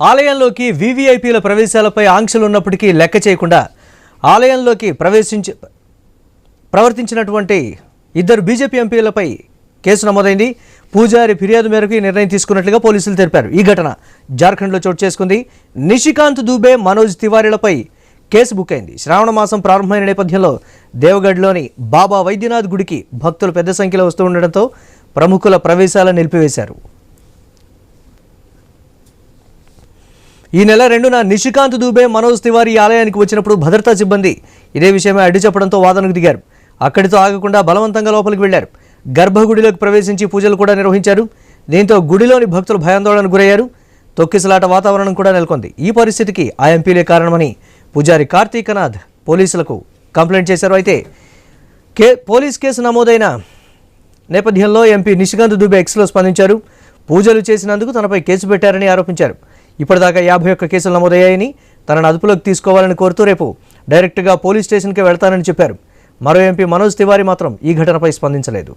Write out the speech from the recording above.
ఆలయంలోకి వీవీఐపీల ప్రవేశాలపై ఆంక్షలు ఉన్నప్పటికీ లెక్క చేయకుండా ఆలయంలోకి ప్రవర్తించినటువంటి ఇద్దరు బీజేపీ ఎంపీలపై కేసు నమోదైంది. పూజారి ఫిర్యాదు మేరకు ఈ నిర్ణయం తీసుకున్నట్లుగా పోలీసులు తెలిపారు. ఈ ఘటన జార్ఖండ్లో చోటు చేసుకుంది. నిషికాంత్ దూబే, మనోజ్ తివారీలపై కేసు బుక్ అయింది. శ్రావణ మాసం ప్రారంభమైన నేపథ్యంలో దేవగఢ్లోని బాబా వైద్యనాథ్ గుడికి భక్తులు పెద్ద సంఖ్యలో వస్తూ ఉండడంతో ప్రముఖుల ప్రవేశాలను నిలిపివేశారు. ఈ నెల 2న నిషికాంత్ దూబే, మనోజ్ తివారీ ఆలయానికి వచ్చినప్పుడు భద్రతా సిబ్బంది ఇదే విషయమై అడ్డు చెప్పడంతో వాదనకు దిగారు. అక్కడితో ఆగకుండా బలవంతంగా లోపలికి వెళ్లారు. గర్భగుడిలోకి ప్రవేశించి పూజలు కూడా నిర్వహించారు. దీంతో గుడిలోని భక్తులు భయాందోళనకు గురయ్యారు. తొక్కిసలాట వాతావరణం కూడా నెలకొంది. ఈ పరిస్థితికి ఆ ఎంపీలే కారణమని పూజారి కార్తీకనాథ్ పోలీసులకు కంప్లైంట్ చేశారు. అయితే పోలీస్ కేసు నమోదైన నేపథ్యంలో ఎంపీ నిషికాంత్ దూబే ఎక్స్లో స్పందించారు. పూజలు చేసినందుకు తనపై కేసు పెట్టారని ఆరోపించారు. ఇప్పటిదాకా 51 కేసులు నమోదయ్యాయని, తనను అదుపులోకి తీసుకోవాలని కోరుతూ రేపు డైరెక్ట్గా పోలీస్ స్టేషన్కి వెళ్తానని చెప్పారు. మరో ఎంపీ మనోజ్ తివారీ మాత్రం ఈ ఘటనపై స్పందించలేదు.